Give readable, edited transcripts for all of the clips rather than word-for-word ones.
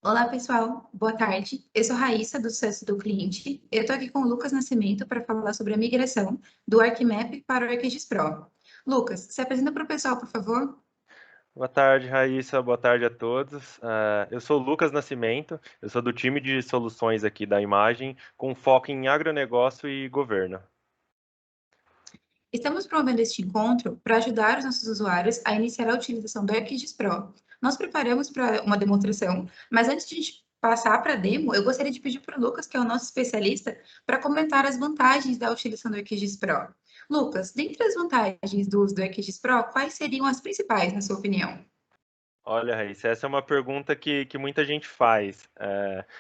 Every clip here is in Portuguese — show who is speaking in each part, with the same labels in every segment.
Speaker 1: Olá, pessoal. Boa tarde. Eu sou Raíssa, do Sucesso do Cliente. Eu estou aqui com o Lucas Nascimento para falar sobre a migração do ArcMap para o ArcGIS Pro. Lucas, se apresenta para o pessoal, por favor.
Speaker 2: Boa tarde, Raíssa. Boa tarde a todos. Eu sou o Lucas Nascimento, eu sou do time de soluções aqui da Imagem, com foco em agronegócio e governo.
Speaker 1: Estamos promovendo este encontro para ajudar os nossos usuários a iniciar a utilização do ArcGIS Pro. Nós preparamos para uma demonstração, mas antes de a gente passar para a demo, eu gostaria de pedir para o Lucas, que é o nosso especialista, para comentar as vantagens da utilização do ArcGIS Pro. Lucas, dentre as vantagens do uso do ArcGIS Pro, quais seriam as principais, na sua opinião?
Speaker 2: Olha, Raíssa, essa é uma pergunta que muita gente faz.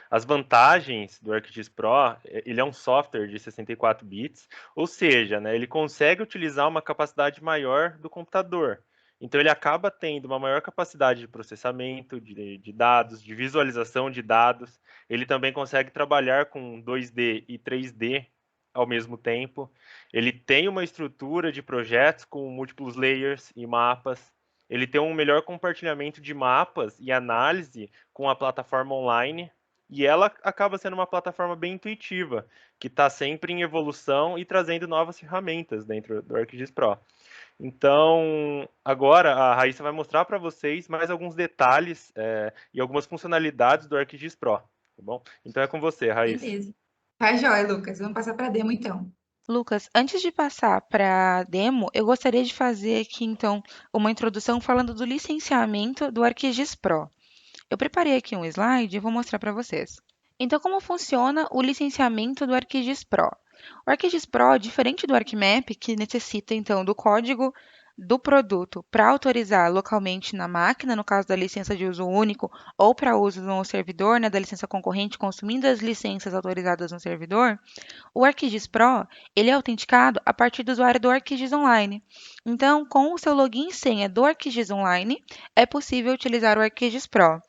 Speaker 2: As vantagens do ArcGIS Pro, ele é um software de 64 bits, ou seja, né, ele consegue utilizar uma capacidade maior do computador. Então, ele acaba tendo uma maior capacidade de processamento de dados, de visualização de dados. Ele também consegue trabalhar com 2D e 3D ao mesmo tempo. Ele tem uma estrutura de projetos com múltiplos layers e mapas. Ele tem um melhor compartilhamento de mapas e análise com a plataforma online, e ela acaba sendo uma plataforma bem intuitiva, que está sempre em evolução e trazendo novas ferramentas dentro do ArcGIS Pro. Então, agora a Raíssa vai mostrar para vocês mais alguns detalhes e algumas funcionalidades do ArcGIS Pro, tá bom? Então é com você, Raíssa.
Speaker 1: Beleza. Tá joia, Lucas. Vamos passar para a demo, então.
Speaker 3: Lucas, antes de passar para a demo, eu gostaria de fazer aqui então uma introdução falando do licenciamento do ArcGIS Pro. Eu preparei aqui um slide e vou mostrar para vocês. Então, como funciona o licenciamento do ArcGIS Pro? O ArcGIS Pro, diferente do ArcMap, que necessita então do código do produto para autorizar localmente na máquina, no caso da licença de uso único, ou para uso no servidor, né, da licença concorrente, consumindo as licenças autorizadas no servidor, o ArcGIS Pro, ele é autenticado a partir do usuário do ArcGIS Online. Então, com o seu login e senha do ArcGIS Online, é possível utilizar o ArcGIS Pro.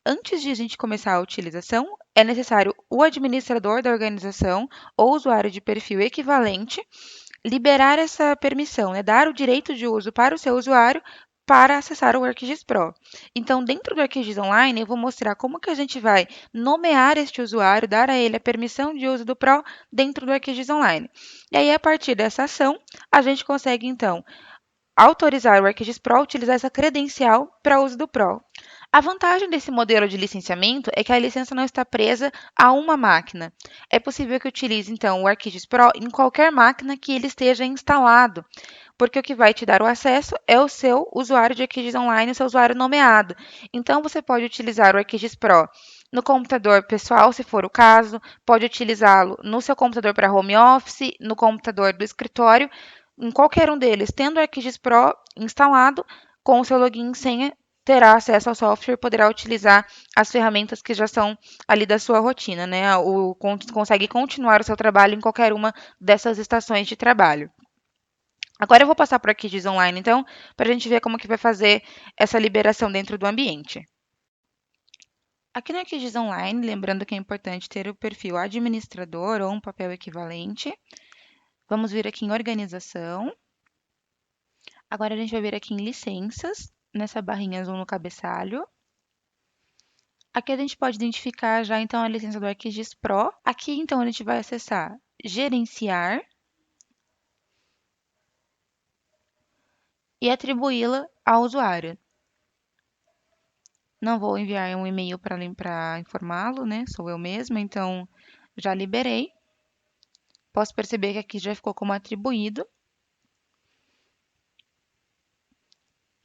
Speaker 3: Antes de a gente começar a utilização, é necessário o administrador da organização ou usuário de perfil equivalente liberar essa permissão, né? Dar o direito de uso para o seu usuário para acessar o ArcGIS Pro. Então, dentro do ArcGIS Online, eu vou mostrar como que a gente vai nomear este usuário, dar a ele a permissão de uso do Pro dentro do ArcGIS Online. E aí, a partir dessa ação, a gente consegue, então, autorizar o ArcGIS Pro a utilizar essa credencial para uso do Pro. A vantagem desse modelo de licenciamento é que a licença não está presa a uma máquina. É possível que utilize, então, o ArcGIS Pro em qualquer máquina que ele esteja instalado, porque o que vai te dar o acesso é o seu usuário de ArcGIS Online, o seu usuário nomeado. Então, você pode utilizar o ArcGIS Pro no computador pessoal, se for o caso, pode utilizá-lo no seu computador para home office, no computador do escritório, em qualquer um deles, tendo o ArcGIS Pro instalado, com o seu login e senha, terá acesso ao software e poderá utilizar as ferramentas que já são ali da sua rotina, né? Consegue continuar o seu trabalho em qualquer uma dessas estações de trabalho. Agora eu vou passar para o ArcGIS Online, então, para a gente ver como que vai fazer essa liberação dentro do ambiente. Aqui no ArcGIS Online, lembrando que é importante ter o perfil administrador ou um papel equivalente. Vamos vir aqui em organização. Agora a gente vai vir aqui em licenças, nessa barrinha azul no cabeçalho. Aqui a gente pode identificar já então a licença do ArcGIS Pro. Aqui então a gente vai acessar gerenciar e atribuí-la ao usuário. Não vou enviar um e-mail para informá-lo, né? Sou eu mesma, então já liberei. Posso perceber que aqui já ficou como atribuído.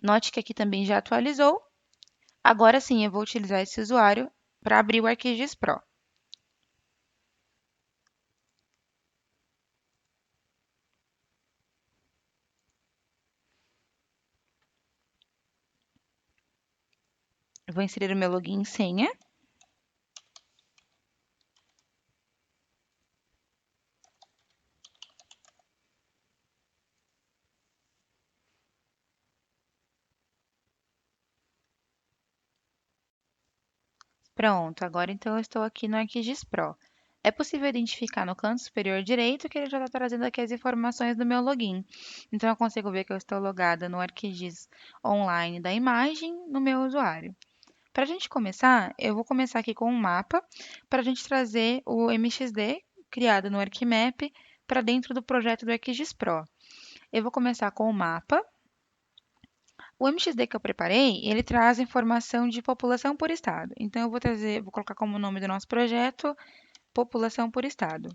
Speaker 3: Note que aqui também já atualizou. Agora sim, eu vou utilizar esse usuário para abrir o ArcGIS Pro. Eu vou inserir o meu login e senha. Pronto, agora então eu estou aqui no ArcGIS Pro. É possível identificar no canto superior direito que ele já está trazendo aqui as informações do meu login. Então eu consigo ver que eu estou logada no ArcGIS Online da imagem no meu usuário. Para a gente começar, eu vou começar aqui com um mapa para a gente trazer o MXD criado no ArcMap para dentro do projeto do ArcGIS Pro. Eu vou começar com o mapa. O MXD que eu preparei, ele traz informação de população por estado. Então, eu vou colocar como nome do nosso projeto, população por estado.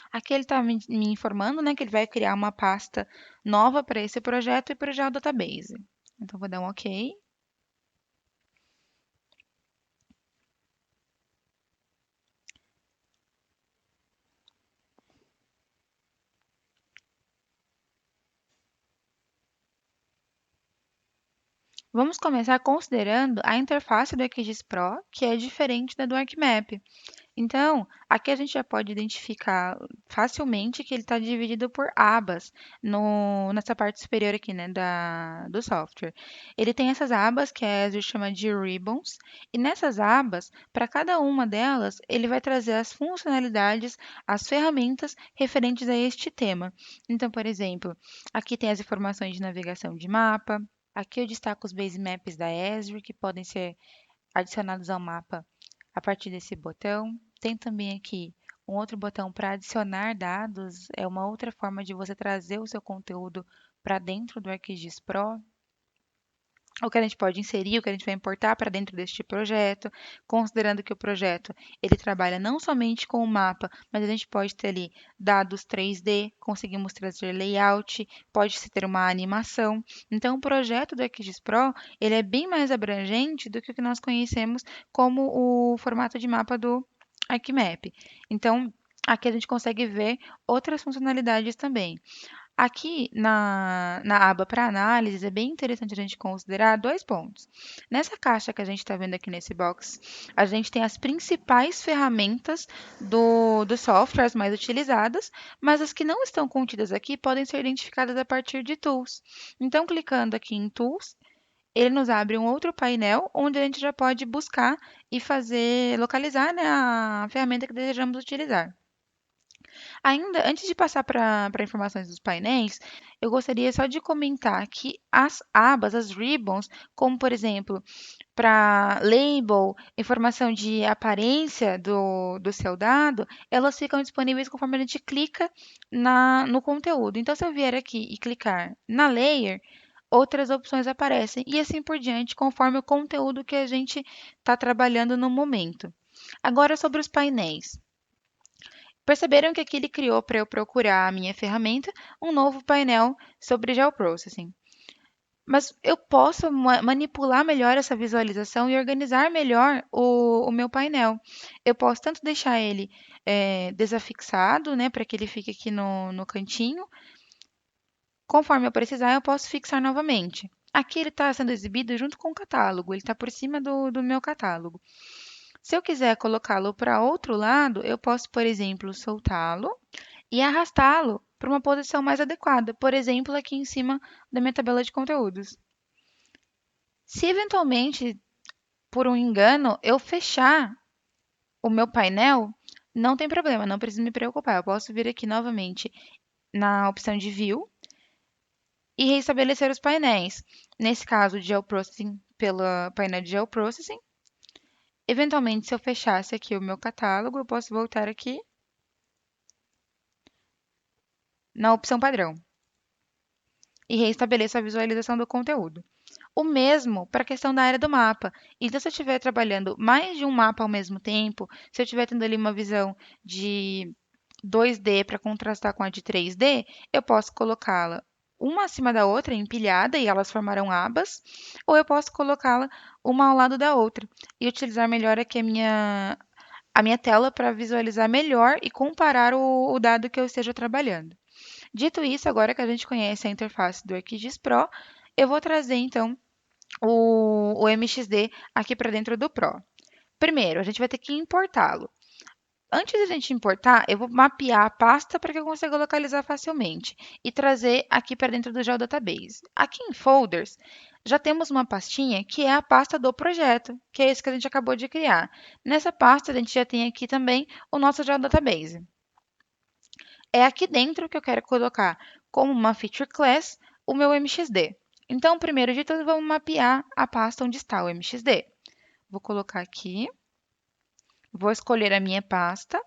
Speaker 3: Aqui ele está me informando, né, que ele vai criar uma pasta nova para esse projeto e para o Geodatabase. Então, vou dar um OK. Vamos começar considerando a interface do ArcGIS Pro, que é diferente da do ArcMap. Então, aqui a gente já pode identificar facilmente que ele está dividido por abas nessa parte superior aqui, né, do software. Ele tem essas abas que a gente chama de ribbons, e nessas abas, para cada uma delas, ele vai trazer as funcionalidades, as ferramentas referentes a este tema. Então, por exemplo, aqui tem as informações de navegação de mapa, aqui eu destaco os base maps da Esri, que podem ser adicionados ao mapa a partir desse botão. Tem também aqui um outro botão para adicionar dados, é uma outra forma de você trazer o seu conteúdo para dentro do ArcGIS Pro. O que a gente pode inserir, o que a gente vai importar para dentro deste projeto, considerando que o projeto ele trabalha não somente com o mapa, mas a gente pode ter ali dados 3D, conseguimos trazer layout, pode-se ter uma animação. Então, o projeto do ArcGIS Pro ele é bem mais abrangente do que o que nós conhecemos como o formato de mapa do ArcMap. Então, aqui a gente consegue ver outras funcionalidades também. Aqui na aba para análise, é bem interessante a gente considerar dois pontos. Nessa caixa que a gente está vendo aqui nesse box, a gente tem as principais ferramentas do software, as mais utilizadas, mas as que não estão contidas aqui podem ser identificadas a partir de Tools. Então, clicando aqui em Tools, ele nos abre um outro painel onde a gente já pode buscar e localizar, né, a ferramenta que desejamos utilizar. Ainda, antes de passar para informações dos painéis, eu gostaria só de comentar que as abas, as ribbons, como por exemplo, para label, informação de aparência do seu dado, elas ficam disponíveis conforme a gente clica no conteúdo. Então, se eu vier aqui e clicar na layer, outras opções aparecem e assim por diante, conforme o conteúdo que a gente está trabalhando no momento. Agora, sobre os painéis. Perceberam que aqui ele criou para eu procurar a minha ferramenta um novo painel sobre Geoprocessing. Mas eu posso manipular melhor essa visualização e organizar melhor o meu painel. Eu posso tanto deixar ele desafixado, né, para que ele fique aqui no cantinho. Conforme eu precisar, eu posso fixar novamente. Aqui ele está sendo exibido junto com o catálogo, ele está por cima do meu catálogo. Se eu quiser colocá-lo para outro lado, eu posso, por exemplo, soltá-lo e arrastá-lo para uma posição mais adequada, por exemplo, aqui em cima da minha tabela de conteúdos. Se eventualmente, por um engano, eu fechar o meu painel, não tem problema, não preciso me preocupar. Eu posso vir aqui novamente na opção de View e restabelecer os painéis. Nesse caso, de Geoprocessing pelo painel de Geoprocessing. Eventualmente, se eu fechasse aqui o meu catálogo, eu posso voltar aqui na opção padrão e restabeleço a visualização do conteúdo. O mesmo para a questão da área do mapa. Então, se eu estiver trabalhando mais de um mapa ao mesmo tempo, se eu estiver tendo ali uma visão de 2D para contrastar com a de 3D, eu posso colocá-la uma acima da outra, empilhada, e elas formarão abas, ou eu posso colocá-la uma ao lado da outra e utilizar melhor aqui a minha tela para visualizar melhor e comparar o dado que eu esteja trabalhando. Dito isso, agora que a gente conhece a interface do ArcGIS Pro, eu vou trazer então o MXD aqui para dentro do Pro. Primeiro, a gente vai ter que importá-lo. Antes da gente importar, eu vou mapear a pasta para que eu consiga localizar facilmente e trazer aqui para dentro do Geodatabase. Aqui em Folders, já temos uma pastinha que é a pasta do projeto, que é esse que a gente acabou de criar. Nessa pasta, a gente já tem aqui também o nosso Geodatabase. É aqui dentro que eu quero colocar como uma feature class o meu MXD. Então, primeiro de tudo, vamos mapear a pasta onde está o MXD. Vou colocar aqui, vou escolher a minha pasta.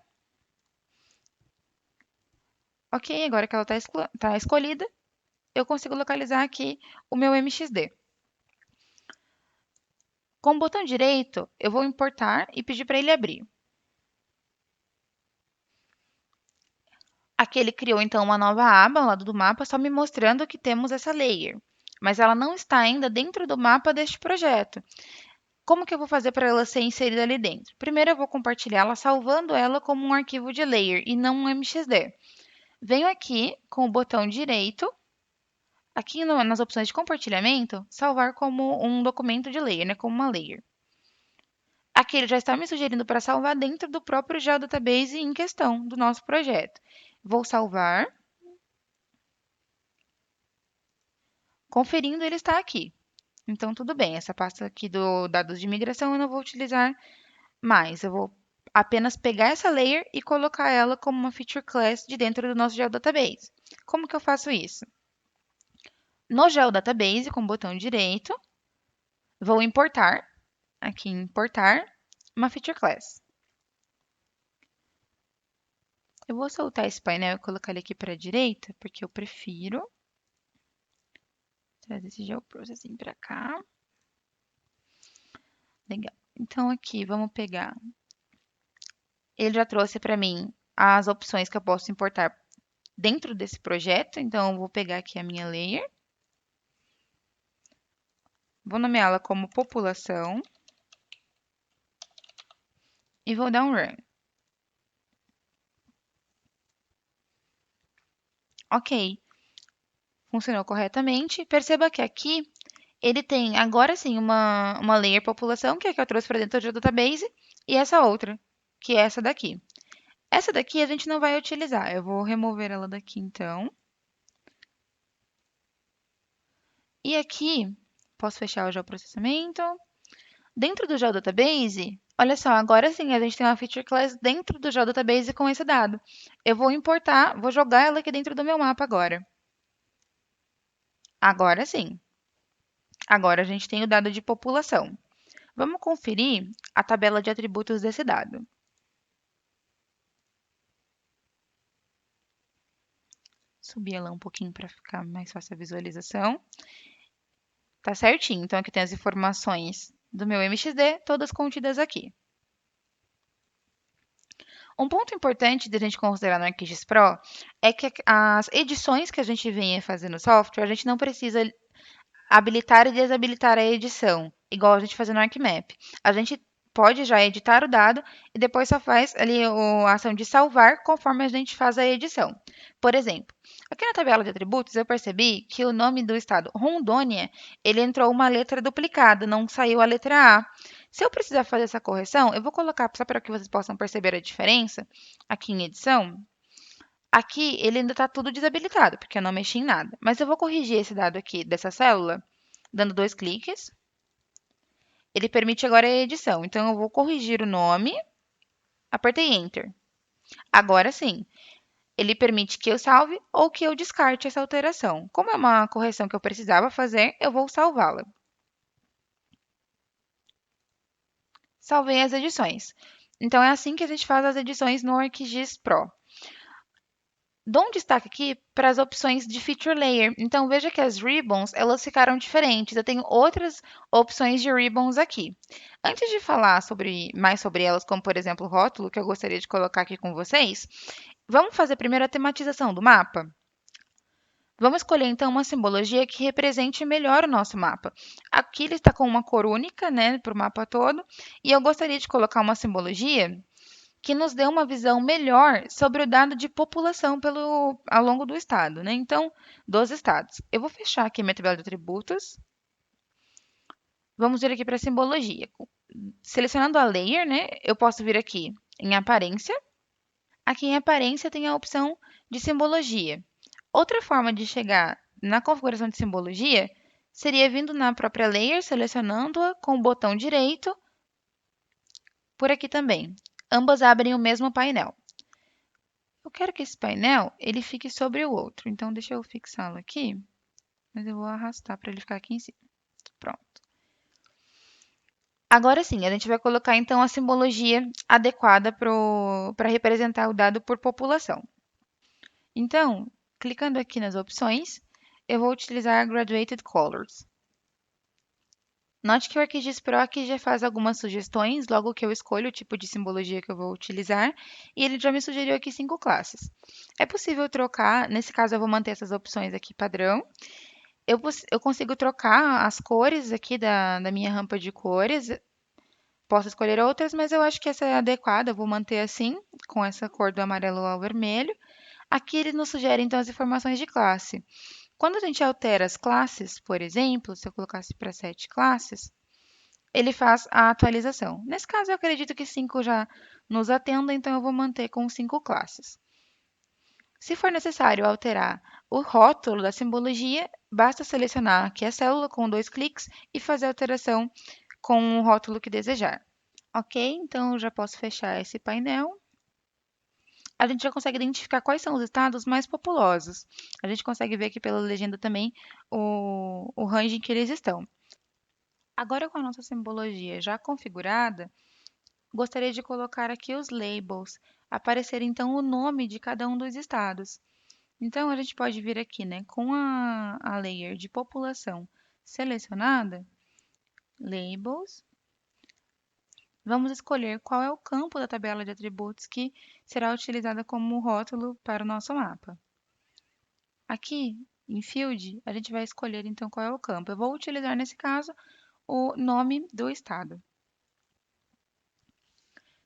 Speaker 3: Ok, agora que ela está escolhida, eu consigo localizar aqui o meu MXD. Com o botão direito, eu vou importar e pedir para ele abrir. Aqui ele criou então uma nova aba ao lado do mapa, só me mostrando que temos essa layer, mas ela não está ainda dentro do mapa deste projeto. Como que eu vou fazer para ela ser inserida ali dentro? Primeiro eu vou compartilhá-la salvando ela como um arquivo de layer e não um MXD. Venho aqui com o botão direito, aqui nas opções de compartilhamento, salvar como um documento de layer, né, como uma layer. Aqui ele já está me sugerindo para salvar dentro do próprio geodatabase em questão do nosso projeto. Vou salvar. Conferindo, ele está aqui. Então, tudo bem. Essa pasta aqui do dados de migração eu não vou utilizar mais. Eu vou apenas pegar essa layer e colocar ela como uma feature class de dentro do nosso geodatabase. Como que eu faço isso? No geodatabase, com o botão direito, vou importar, aqui em importar, uma feature class. Eu vou soltar esse painel e colocar ele aqui para a direita, porque eu prefiro trazer esse geoprocessing para cá. Legal. Então, aqui, vamos pegar. Ele já trouxe para mim as opções que eu posso importar dentro desse projeto. Então, eu vou pegar aqui a minha layer. Vou nomeá-la como população. E vou dar um run. Ok. Funcionou corretamente. Perceba que aqui ele tem agora sim uma layer população, que é a que eu trouxe para dentro do database, e essa outra, que é essa daqui. Essa daqui a gente não vai utilizar. Eu vou remover ela daqui então. E aqui, posso fechar o geoprocessamento. Dentro do geodatabase, olha só, agora sim a gente tem uma feature class dentro do geodatabase com esse dado. Eu vou importar, vou jogar ela aqui dentro do meu mapa agora. Agora sim. Agora a gente tem o dado de população. Vamos conferir a tabela de atributos desse dado. Subir ela um pouquinho para ficar mais fácil a visualização. Tá certinho, então aqui tem as informações do meu MXD, todas contidas aqui. Um ponto importante de a gente considerar no ArcGIS Pro é que as edições que a gente venha fazer no software, a gente não precisa habilitar e desabilitar a edição, igual a gente faz no ArcMap. A gente pode já editar o dado e depois só faz ali a ação de salvar conforme a gente faz a edição. Por exemplo, aqui na tabela de atributos eu percebi que o nome do estado Rondônia, ele entrou uma letra duplicada, não saiu a letra A. Se eu precisar fazer essa correção, eu vou colocar, só para que vocês possam perceber a diferença, aqui em edição. Aqui ele ainda está tudo desabilitado, porque eu não mexi em nada. Mas eu vou corrigir esse dado aqui dessa célula, dando 2 cliques. Ele permite agora a edição. Então, eu vou corrigir o nome, apertei Enter. Agora sim, ele permite que eu salve ou que eu descarte essa alteração. Como é uma correção que eu precisava fazer, eu vou salvá-la. Salvei as edições. Então, é assim que a gente faz as edições no ArcGIS Pro. Dou um destaque aqui para as opções de Feature Layer. Então, veja que as ribbons, elas ficaram diferentes. Eu tenho outras opções de ribbons aqui. Antes de falar mais sobre elas, como, por exemplo, o rótulo, que eu gostaria de colocar aqui com vocês, vamos fazer primeiro a tematização do mapa? Vamos escolher, então, uma simbologia que represente melhor o nosso mapa. Aqui ele está com uma cor única, né, para o mapa todo, e eu gostaria de colocar uma simbologia que nos dê uma visão melhor sobre o dado de população ao longo do estado, né? Então, dos estados. Eu vou fechar aqui minha tabela de atributos. Vamos vir aqui para a simbologia. Selecionando a layer, né? Eu posso vir aqui em aparência. Aqui em aparência tem a opção de simbologia. Outra forma de chegar na configuração de simbologia seria vindo na própria layer, selecionando-a com o botão direito, por aqui também. Ambas abrem o mesmo painel. Eu quero que esse painel ele fique sobre o outro, então deixa eu fixá-lo aqui, mas eu vou arrastar para ele ficar aqui em cima. Pronto. Agora sim, a gente vai colocar então a simbologia adequada para representar o dado por população. Então, clicando aqui nas opções, eu vou utilizar Graduated Colors. Note que o ArcGIS Pro aqui já faz algumas sugestões logo que eu escolho o tipo de simbologia que eu vou utilizar, e ele já me sugeriu aqui 5 classes. É possível trocar, nesse caso eu vou manter essas opções aqui padrão. Eu consigo trocar as cores aqui da minha rampa de cores, posso escolher outras, mas eu acho que essa é adequada, eu vou manter assim, com essa cor do amarelo ao vermelho. Aqui ele nos sugere então as informações de classe. Quando a gente altera as classes, por exemplo, se eu colocasse para 7 classes, ele faz a atualização. Nesse caso, eu acredito que 5 já nos atenda, então eu vou manter com 5 classes. Se for necessário alterar o rótulo da simbologia, basta selecionar aqui a célula com 2 cliques e fazer a alteração com o rótulo que desejar. Ok, então eu já posso fechar esse painel. A gente já consegue identificar quais são os estados mais populosos. A gente consegue ver aqui pela legenda também o range em que eles estão. Agora, com a nossa simbologia já configurada, gostaria de colocar aqui os labels, aparecer então o nome de cada um dos estados. Então, a gente pode vir aqui, né, com a layer de população selecionada, labels, vamos escolher qual é o campo da tabela de atributos que será utilizada como rótulo para o nosso mapa. Aqui, em Field, a gente vai escolher então qual é o campo. Eu vou utilizar, nesse caso, o nome do estado.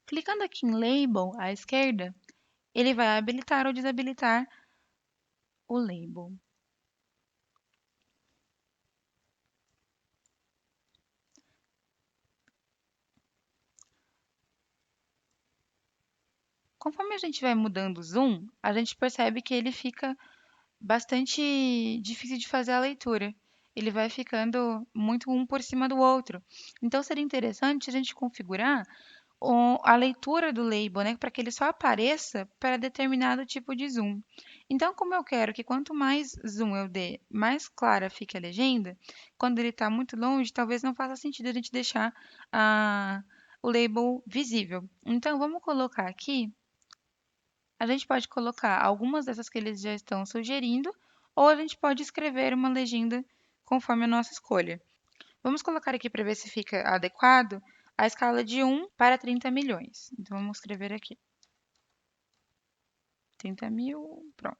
Speaker 3: Clicando aqui em Label à esquerda, ele vai habilitar ou desabilitar o label. Conforme a gente vai mudando o zoom, a gente percebe que ele fica bastante difícil de fazer a leitura. Ele vai ficando muito um por cima do outro. Então, seria interessante a gente configurar a leitura do label, né, para que ele só apareça para determinado tipo de zoom. Então, como eu quero que quanto mais zoom eu dê, mais clara fique a legenda, quando ele está muito longe, talvez não faça sentido a gente deixar o label visível. Então, vamos colocar aqui, a gente pode colocar algumas dessas que eles já estão sugerindo, ou a gente pode escrever uma legenda conforme a nossa escolha. Vamos colocar aqui para ver se fica adequado a escala de 1 para 30 milhões. Então, vamos escrever aqui. 30 mil, pronto.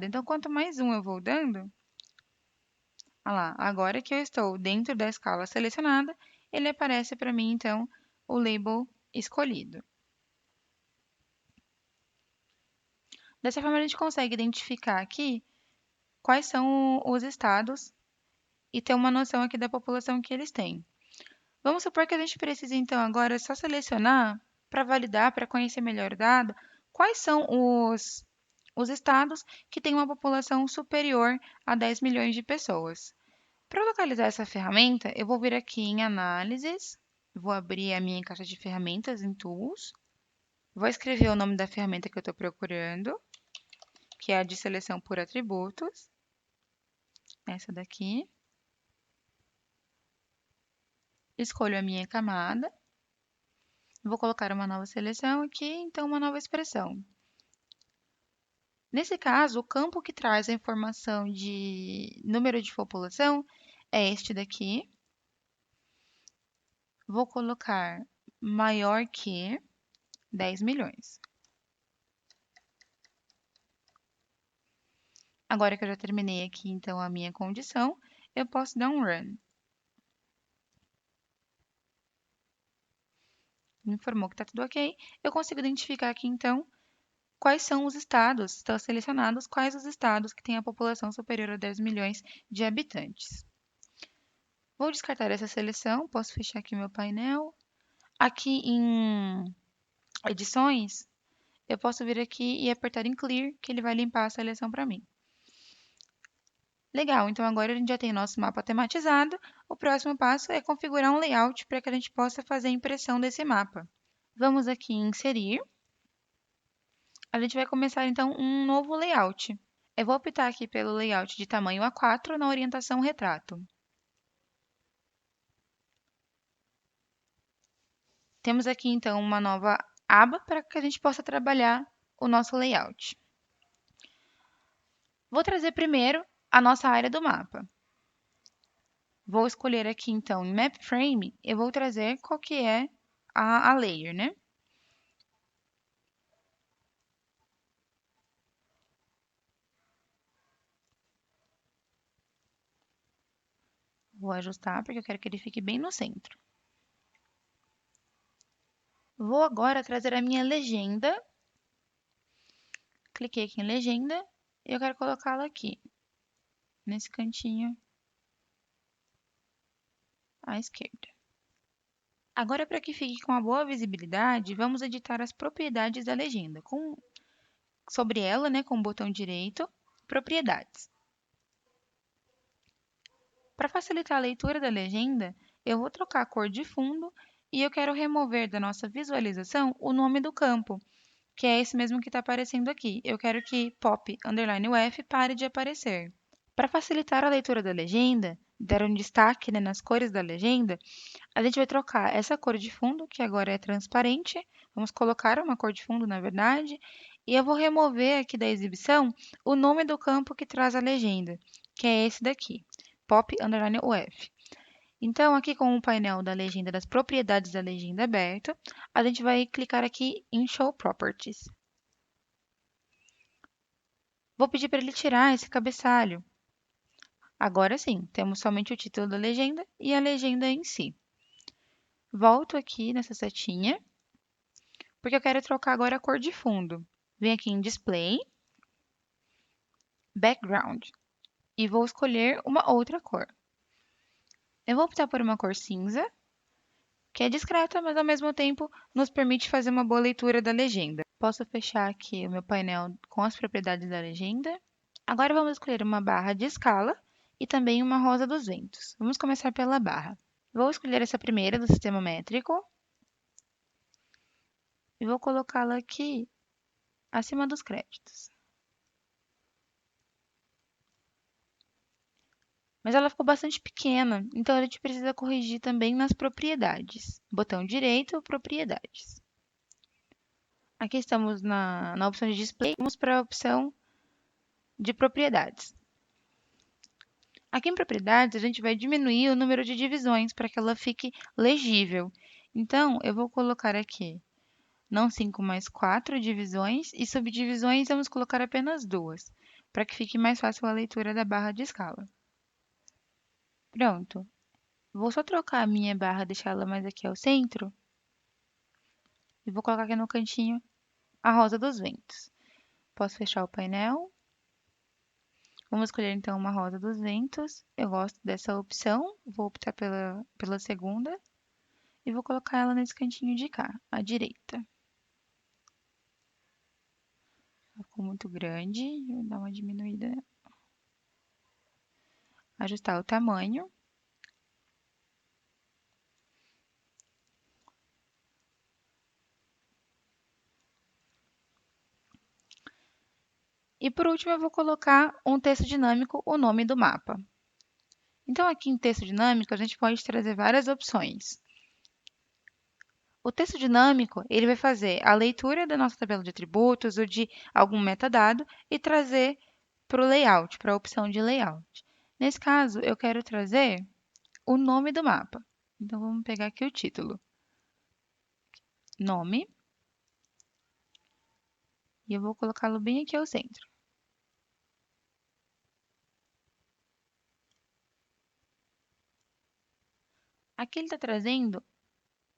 Speaker 3: Então, quanto mais um eu vou dando, olha lá, agora que eu estou dentro da escala selecionada, ele aparece para mim, então, o label escolhido. Dessa forma, a gente consegue identificar aqui quais são os estados e ter uma noção aqui da população que eles têm. Vamos supor que a gente precise, então, agora só selecionar para validar, para conhecer melhor o dado, quais são os estados que têm uma população superior a 10 milhões de pessoas. Para localizar essa ferramenta, eu vou vir aqui em Análises, vou abrir a minha caixa de ferramentas em Tools, vou escrever o nome da ferramenta que eu estou procurando, que é a de seleção por atributos, essa daqui. Escolho a minha camada, vou colocar uma nova seleção aqui, então uma nova expressão. Nesse caso, o campo que traz a informação de número de população é este daqui. Vou colocar maior que 10 milhões. Agora que eu já terminei aqui, então, a minha condição, eu posso dar um Run. Me informou que está tudo ok. Eu consigo identificar aqui, então, quais são os estados, estão selecionados quais os estados que têm a população superior a 10 milhões de habitantes. Vou descartar essa seleção, posso fechar aqui meu painel. Aqui em edições, eu posso vir aqui e apertar em Clear, que ele vai limpar a seleção para mim. Legal, então agora a gente já tem nosso mapa tematizado. O próximo passo é configurar um layout para que a gente possa fazer a impressão desse mapa. Vamos aqui em Inserir. a gente vai começar então um novo layout. Eu vou optar aqui pelo layout de tamanho A4 na orientação retrato. Temos aqui então uma nova aba para que a gente possa trabalhar o nosso layout. Vou trazer primeiro a nossa área do mapa. Vou escolher aqui então em Map Frame, eu vou trazer qual que é a layer, né? Vou ajustar porque eu quero que ele fique bem no centro. Vou agora trazer a minha legenda. Cliquei aqui em legenda e eu quero colocá-la aqui, nesse cantinho à esquerda. Agora, para que fique com uma boa visibilidade, vamos editar as propriedades da legenda. Sobre ela, né, com o botão direito, propriedades. Para facilitar a leitura da legenda, eu vou trocar a cor de fundo e eu quero remover da nossa visualização o nome do campo, que é esse mesmo que está aparecendo aqui. Eu quero que pop_uf pare de aparecer. Para facilitar a leitura da legenda, dar um destaque, né, nas cores da legenda, a gente vai trocar essa cor de fundo, que agora é transparente, vamos colocar uma cor de fundo, na verdade, e eu vou remover aqui da exibição o nome do campo que traz a legenda, que é esse daqui, pop_uf. Então, aqui com o painel da legenda, das propriedades da legenda aberto, a gente vai clicar aqui em Show Properties. Vou pedir para ele tirar esse cabeçalho. Agora sim, temos somente o título da legenda e a legenda em si. Volto aqui nessa setinha, porque eu quero trocar agora a cor de fundo. Venho aqui em Display, Background, e vou escolher uma outra cor. Eu vou optar por uma cor cinza, que é discreta, mas ao mesmo tempo nos permite fazer uma boa leitura da legenda. Posso fechar aqui o meu painel com as propriedades da legenda. Agora vamos escolher uma barra de escala e também uma rosa dos ventos. Vamos começar pela barra. Vou escolher essa primeira do sistema métrico e vou colocá-la aqui acima dos créditos. Mas ela ficou bastante pequena, então a gente precisa corrigir também nas propriedades. Botão direito, propriedades. Aqui estamos na opção de display, vamos para a opção de propriedades. Aqui em propriedades, a gente vai diminuir o número de divisões para que ela fique legível. Então, eu vou colocar aqui não 5, mas 4 divisões, e subdivisões vamos colocar apenas 2, para que fique mais fácil a leitura da barra de escala. Pronto. Vou só trocar a minha barra, deixar ela mais aqui ao centro, e vou colocar aqui no cantinho a rosa dos ventos. Posso fechar o painel. Vamos escolher então uma rosa dos ventos. Eu gosto dessa opção, vou optar pela segunda, e vou colocar ela nesse cantinho de cá, à direita. Ela ficou muito grande, vou dar uma diminuída. Ajustar o tamanho. E por último, eu vou colocar um texto dinâmico, o nome do mapa. Então, aqui em texto dinâmico, a gente pode trazer várias opções. O texto dinâmico, ele vai fazer a leitura da nossa tabela de atributos ou de algum metadado e trazer para o layout, para a opção de layout. Nesse caso, eu quero trazer o nome do mapa. Então, vamos pegar aqui o título. Nome. E eu vou colocá-lo bem aqui ao centro. Aqui ele está trazendo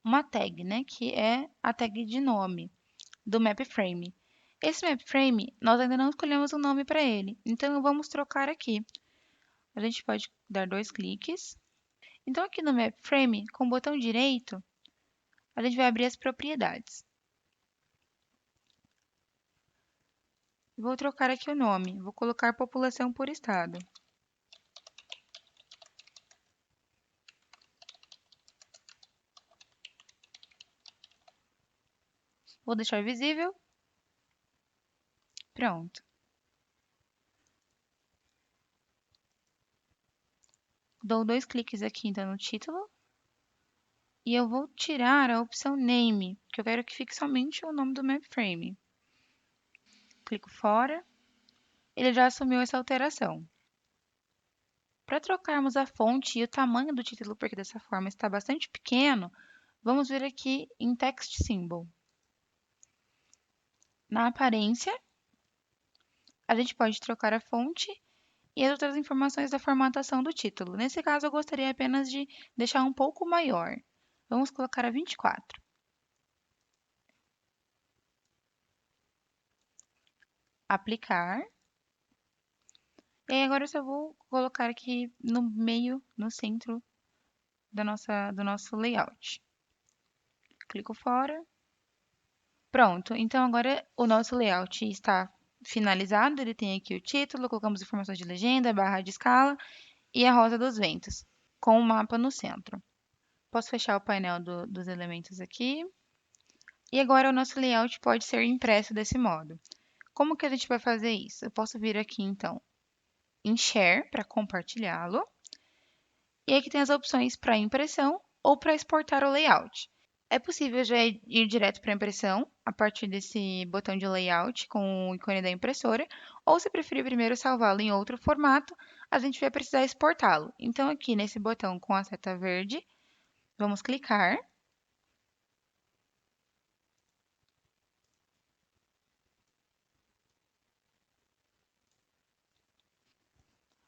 Speaker 3: uma tag, né, que é a tag de nome do map frame. Esse map frame, nós ainda não escolhemos um nome para ele, então vamos trocar aqui. A gente pode dar 2 cliques. Então, aqui no map frame, com o botão direito, a gente vai abrir as propriedades. Vou trocar aqui o nome, vou colocar população por estado. Vou deixar visível. Pronto. Dou 2 cliques aqui então no título e eu vou tirar a opção Name, porque eu quero que fique somente o nome do Mapframe. Clico fora, ele já assumiu essa alteração. Para trocarmos a fonte e o tamanho do título, porque dessa forma está bastante pequeno, vamos vir aqui em Text Symbol. Na aparência, a gente pode trocar a fonte e as outras informações da formatação do título. Nesse caso, eu gostaria apenas de deixar um pouco maior. Vamos colocar a 24. Aplicar. E aí agora eu só vou colocar aqui no meio, no centro do nosso layout. Clico fora. Pronto, então agora o nosso layout está finalizado. Ele tem aqui o título, colocamos informações de legenda, barra de escala e a rosa dos ventos, com o mapa no centro. Posso fechar o painel dos elementos aqui. E agora o nosso layout pode ser impresso desse modo. Como que a gente vai fazer isso? Eu posso vir aqui, então, em Share, para compartilhá-lo. E aqui tem as opções para impressão ou para exportar o layout. É possível já ir direto para a impressão, a partir desse botão de layout com o ícone da impressora, ou se preferir primeiro salvá-lo em outro formato, a gente vai precisar exportá-lo. Então, aqui nesse botão com a seta verde, vamos clicar.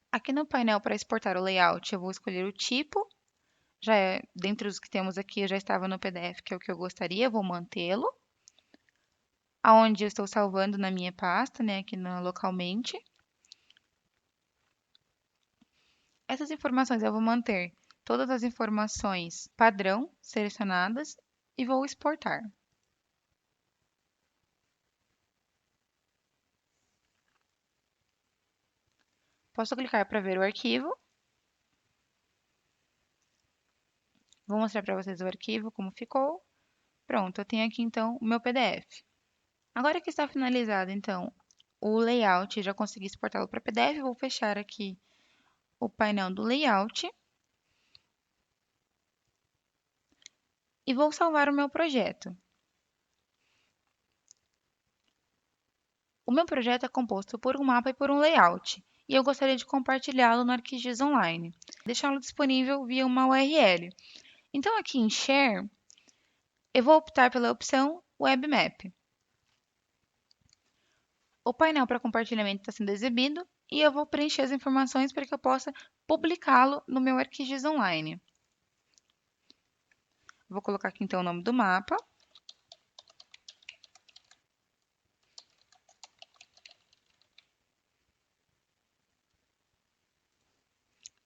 Speaker 3: Aqui no painel para exportar o layout, eu vou escolher o tipo. Já é, dentre os que temos aqui, já estava no PDF, que é o que eu gostaria, vou mantê-lo. Aonde eu estou salvando na minha pasta, né, aqui localmente. Essas informações eu vou manter todas as informações padrão selecionadas e vou exportar. Posso clicar para ver o arquivo. Vou mostrar para vocês o arquivo, como ficou. Pronto, eu tenho aqui então o meu PDF. Agora que está finalizado, então, o layout, já consegui exportá-lo para PDF, vou fechar aqui o painel do layout e vou salvar o meu projeto. O meu projeto é composto por um mapa e por um layout, e eu gostaria de compartilhá-lo no ArcGIS Online, deixá-lo disponível via uma URL. Então, aqui em Share, eu vou optar pela opção Web Map. O painel para compartilhamento está sendo exibido e eu vou preencher as informações para que eu possa publicá-lo no meu ArcGIS Online. Vou colocar aqui então o nome do mapa.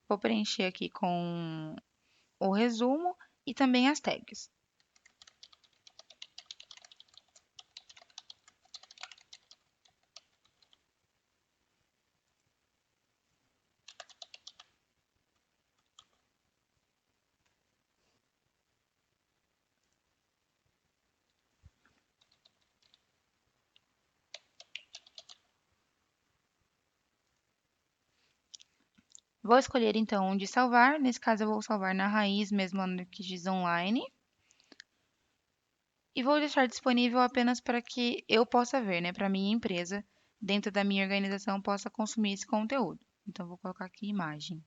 Speaker 3: Vou preencher aqui com o resumo e também as tags. Vou escolher então onde salvar. Nesse caso, eu vou salvar na raiz mesmo lá no ArcGIS Online. E vou deixar disponível apenas para que eu possa ver, né? Para minha empresa, dentro da minha organização, possa consumir esse conteúdo. Então, vou colocar aqui imagem.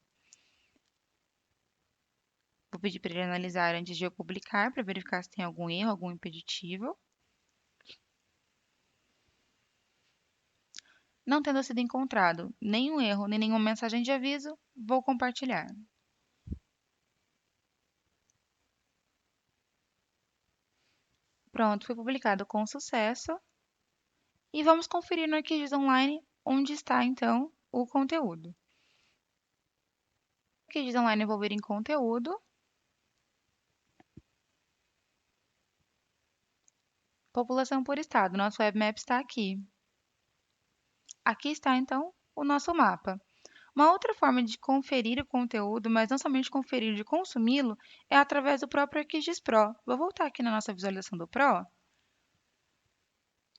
Speaker 3: Vou pedir para ele analisar antes de eu publicar, para verificar se tem algum erro, algum impeditivo. Não tendo sido encontrado nenhum erro, nem nenhuma mensagem de aviso, vou compartilhar. Pronto, foi publicado com sucesso. E vamos conferir no ArcGIS Online onde está, então, o conteúdo. O ArcGIS Online eu vou vir em conteúdo. População por estado. Nosso webmap está aqui. Aqui está, então, o nosso mapa. Uma outra forma de conferir o conteúdo, mas não somente conferir, de consumi-lo, é através do próprio ArcGIS Pro. Vou voltar aqui na nossa visualização do Pro.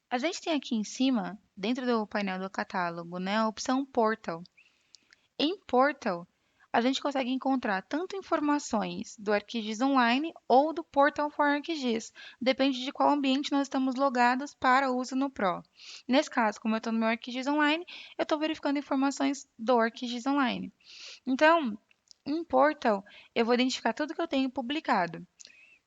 Speaker 3: A gente tem aqui em cima, dentro do painel do catálogo, né, a opção Portal. Em Portal, a gente consegue encontrar tanto informações do ArcGIS Online ou do Portal for ArcGIS. Depende de qual ambiente nós estamos logados para uso no Pro. Nesse caso, como eu estou no meu ArcGIS Online, eu estou verificando informações do ArcGIS Online. Então, em Portal, eu vou identificar tudo que eu tenho publicado.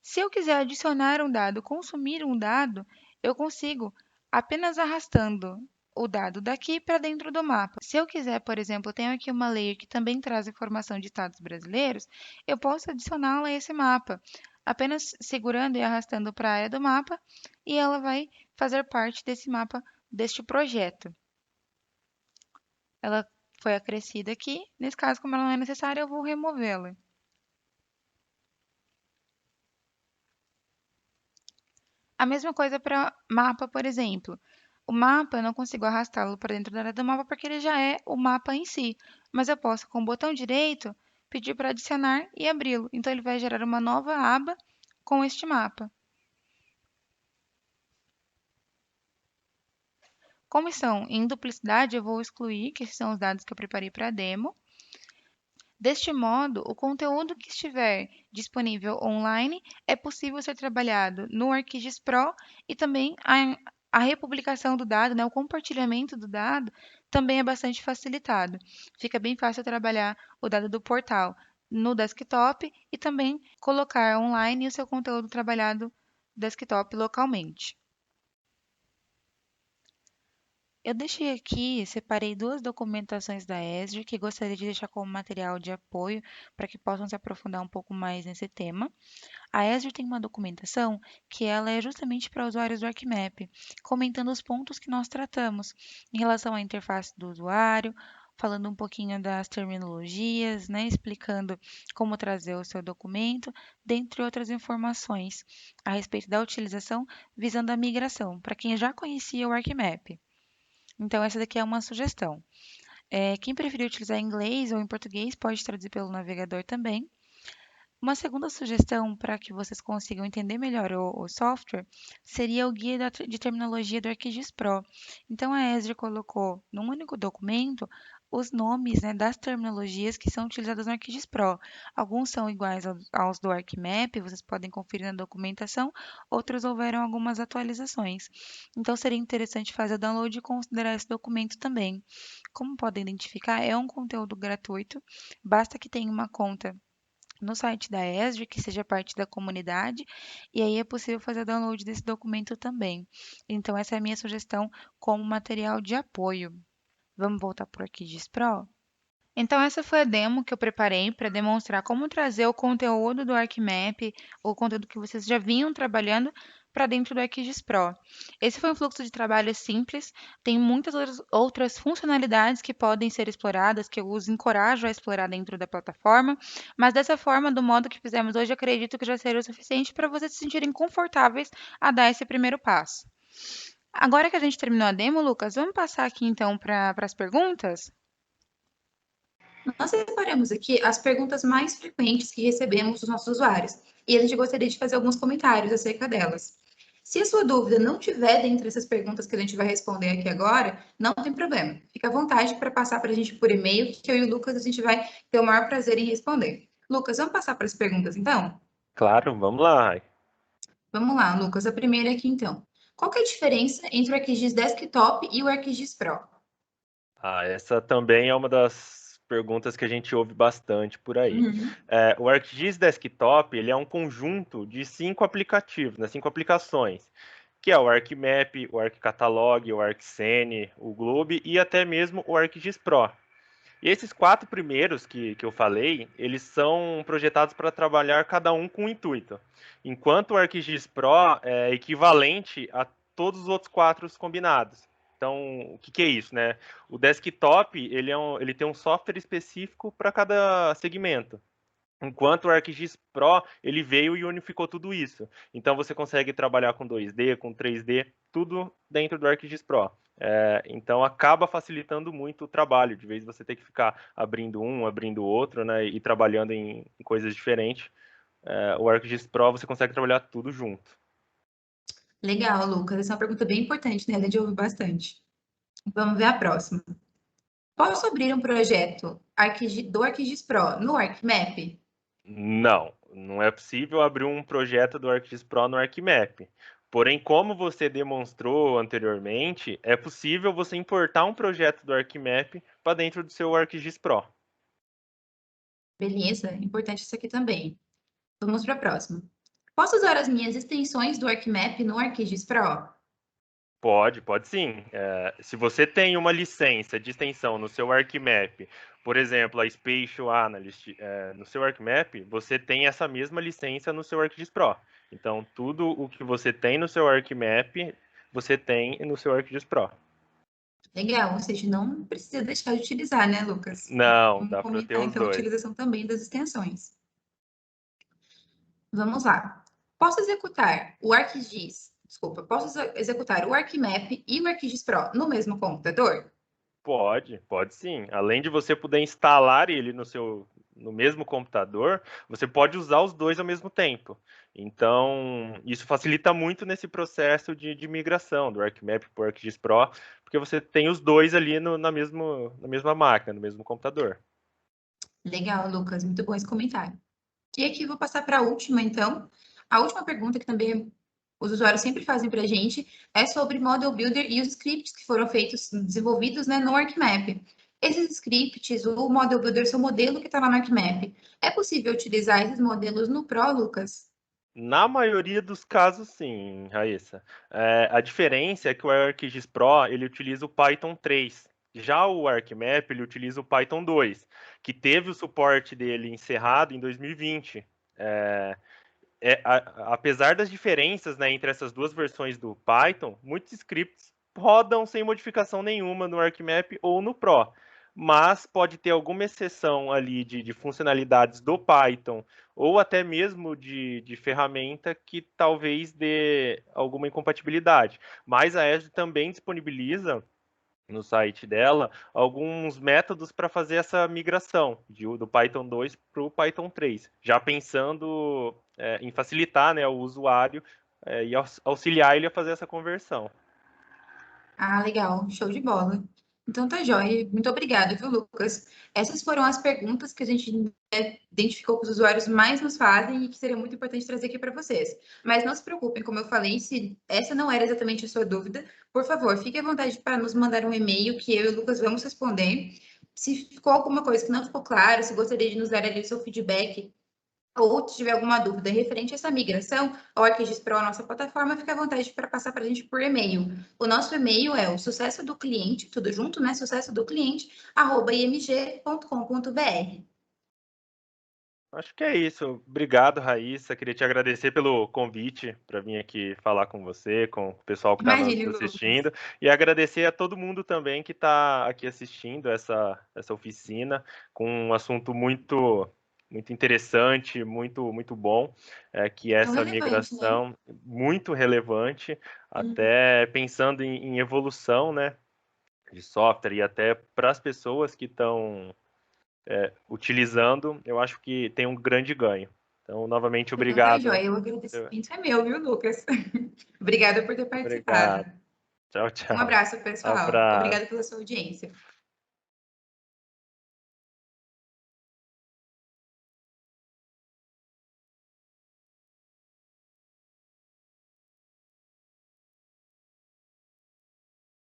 Speaker 3: Se eu quiser adicionar um dado, consumir um dado, eu consigo apenas arrastando o dado daqui para dentro do mapa. Se eu quiser, por exemplo, eu tenho aqui uma layer que também traz informação de estados brasileiros, eu posso adicioná-la a esse mapa, apenas segurando e arrastando para a área do mapa, e ela vai fazer parte desse mapa, deste projeto. Ela foi acrescida aqui, nesse caso, como ela não é necessária, eu vou removê-la. A mesma coisa para mapa, por exemplo. O mapa, eu não consigo arrastá-lo para dentro da área do mapa porque ele já é o mapa em si. Mas eu posso, com o botão direito, pedir para adicionar e abri-lo. Então, ele vai gerar uma nova aba com este mapa. Como estão em duplicidade, eu vou excluir, que esses são os dados que eu preparei para a demo. Deste modo, o conteúdo que estiver disponível online é possível ser trabalhado no ArcGIS Pro e também a republicação do dado, né, o compartilhamento do dado, também é bastante facilitado. Fica bem fácil trabalhar o dado do portal no desktop e também colocar online o seu conteúdo trabalhado desktop localmente. Eu deixei aqui, separei duas documentações da ESRI que gostaria de deixar como material de apoio para que possam se aprofundar um pouco mais nesse tema. A ESRI tem uma documentação que ela é justamente para usuários do ArcMap, comentando os pontos que nós tratamos em relação à interface do usuário, falando um pouquinho das terminologias, né, explicando como trazer o seu documento, dentre outras informações a respeito da utilização visando a migração, para quem já conhecia o ArcMap. Então, essa daqui é uma sugestão. Quem preferir utilizar em inglês ou em português pode traduzir pelo navegador também. Uma segunda sugestão para que vocês consigam entender melhor o software seria o guia de terminologia do ArcGIS Pro. Então, a Esri colocou num único documento os nomes, né, das terminologias que são utilizadas no ArcGIS Pro. Alguns são iguais aos do ArcMap, vocês podem conferir na documentação, outros houveram algumas atualizações. Então, seria interessante fazer o download e considerar esse documento também. Como podem identificar, é um conteúdo gratuito, basta que tenha uma conta no site da ESRI, que seja parte da comunidade, e aí é possível fazer download desse documento também. Então, essa é a minha sugestão como material de apoio. Vamos voltar por aqui de Pro? Então, essa foi a demo que eu preparei para demonstrar como trazer o conteúdo do ArcMap, o conteúdo que vocês já vinham trabalhando, para dentro do ArcGIS Pro. Esse foi um fluxo de trabalho simples, tem muitas outras funcionalidades que podem ser exploradas, que eu os encorajo a explorar dentro da plataforma, mas dessa forma, do modo que fizemos hoje, acredito que já seria o suficiente para vocês se sentirem confortáveis a dar esse primeiro passo. Agora que a gente terminou a demo, Lucas, vamos passar aqui então para as perguntas?
Speaker 1: Nós separamos aqui as perguntas mais frequentes que recebemos dos nossos usuários e a gente gostaria de fazer alguns comentários acerca delas. Se a sua dúvida não tiver dentre essas perguntas que a gente vai responder aqui agora, não tem problema. Fica à vontade para passar para a gente por e-mail, que eu e o Lucas a gente vai ter o maior prazer em responder. Lucas, vamos passar para as perguntas então?
Speaker 2: Claro, vamos lá, Rai.
Speaker 1: Vamos lá, Lucas. A primeira aqui então. Qual que é a diferença entre o ArcGIS Desktop e o ArcGIS Pro?
Speaker 2: Essa também é uma das perguntas que a gente ouve bastante por aí.
Speaker 1: Uhum.
Speaker 2: O ArcGIS Desktop, ele é um conjunto de 5 aplicativos, né, 5 aplicações, que é o ArcMap, o ArcCatalog, o ArcScene, o Globe e até mesmo o ArcGIS Pro. E esses 4 primeiros que eu falei, eles são projetados para trabalhar cada um com um intuito, enquanto o ArcGIS Pro é equivalente a todos os outros 4 combinados. Então, o que é isso, né? O desktop, ele tem um software específico para cada segmento. Enquanto o ArcGIS Pro, ele veio e unificou tudo isso. Então você consegue trabalhar com 2D, com 3D, tudo dentro do ArcGIS Pro. Então acaba facilitando muito o trabalho, de vez você ter que ficar abrindo um, abrindo outro, né, e trabalhando em coisas diferentes. O ArcGIS Pro você consegue trabalhar tudo junto.
Speaker 1: Legal, Lucas. Essa é uma pergunta bem importante, né? A gente ouve bastante. Vamos ver a próxima. Posso abrir um projeto do ArcGIS Pro no ArcMap?
Speaker 2: Não, não é possível abrir um projeto do ArcGIS Pro no ArcMap. Porém, como você demonstrou anteriormente, é possível você importar um projeto do ArcMap para dentro do seu ArcGIS Pro.
Speaker 1: Beleza, importante isso aqui também. Vamos para a próxima. Posso usar as minhas extensões do ArcMap no ArcGIS Pro?
Speaker 2: Pode sim. Se você tem uma licença de extensão no seu ArcMap, por exemplo, a Spatial Analyst, no seu ArcMap, você tem essa mesma licença no seu ArcGIS Pro. Então, tudo o que você tem no seu ArcMap, você tem no seu ArcGIS Pro.
Speaker 1: Legal, ou seja, não precisa deixar de utilizar, né, Lucas?
Speaker 2: Não,
Speaker 1: Vamos
Speaker 2: dá para ter
Speaker 1: comentar
Speaker 2: os
Speaker 1: então a
Speaker 2: dois.
Speaker 1: utilização também das extensões. Vamos lá. Posso executar o ArcGIS, desculpa, posso executar o ArcMap e o ArcGIS Pro no mesmo computador?
Speaker 2: Pode sim. Além de você poder instalar ele no mesmo computador, você pode usar os dois ao mesmo tempo. Então, isso facilita muito nesse processo de migração do ArcMap para o ArcGIS Pro, porque você tem os dois ali na mesma máquina, no mesmo computador.
Speaker 1: Legal, Lucas, muito bom esse comentário. E aqui eu vou passar para a última, então. A última pergunta que também os usuários sempre fazem para a gente é sobre Model Builder e os scripts que foram desenvolvidos, né, no ArcMap. Esses scripts, o Model Builder, seu modelo que está lá no ArcMap, é possível utilizar esses modelos no Pro, Lucas?
Speaker 2: Na maioria dos casos, sim, Raíssa. A diferença é que o ArcGIS Pro ele utiliza o Python 3. Já o ArcMap ele utiliza o Python 2, que teve o suporte dele encerrado em 2020. É, Apesar das diferenças, né, entre essas duas versões do Python, muitos scripts rodam sem modificação nenhuma no ArcMap ou no Pro, mas pode ter alguma exceção ali de funcionalidades do Python ou até mesmo de ferramenta que talvez dê alguma incompatibilidade. Mas a Azure também disponibiliza no site dela alguns métodos para fazer essa migração do Python 2 para o Python 3, já pensando em facilitar, né, o usuário e auxiliar ele a fazer essa conversão.
Speaker 1: Ah, legal, show de bola. Então tá jóia. Muito obrigada, viu, Lucas? Essas foram as perguntas que a gente identificou que os usuários mais nos fazem e que seria muito importante trazer aqui para vocês. Mas não se preocupem, como eu falei, se essa não era exatamente a sua dúvida, por favor, fique à vontade para nos mandar um e-mail que eu e o Lucas vamos responder. Se ficou alguma coisa que não ficou claro, se gostaria de nos dar ali o seu feedback, ou se tiver alguma dúvida referente a essa migração ao ArcGIS Pro, a nossa plataforma, fica à vontade para passar para a gente por e-mail. O nosso e-mail é o sucesso do cliente, tudo junto, né? Sucesso do cliente, @img.com.br.
Speaker 2: Acho que é isso. Obrigado, Raíssa. Queria te agradecer pelo convite para vir aqui falar com você, com o pessoal que está nos
Speaker 1: Imagine, Lucas.
Speaker 2: assistindo, e agradecer a todo mundo também que está aqui assistindo essa oficina com um assunto muito interessante, muito bom, que é
Speaker 1: Tão
Speaker 2: essa
Speaker 1: relevante, né?
Speaker 2: migração muito relevante,
Speaker 1: Uhum.
Speaker 2: até pensando em evolução, né, de software e até para as pessoas que estão utilizando, eu acho que tem um grande ganho. Então, novamente,
Speaker 1: Então tá
Speaker 2: obrigado.
Speaker 1: jóia. O agradecimento é meu, viu, Lucas? Obrigada por ter participado.
Speaker 2: Obrigado. Tchau,
Speaker 1: Um
Speaker 2: tchau.
Speaker 1: abraço, pessoal.
Speaker 2: Abraço.
Speaker 1: Obrigada pela sua audiência.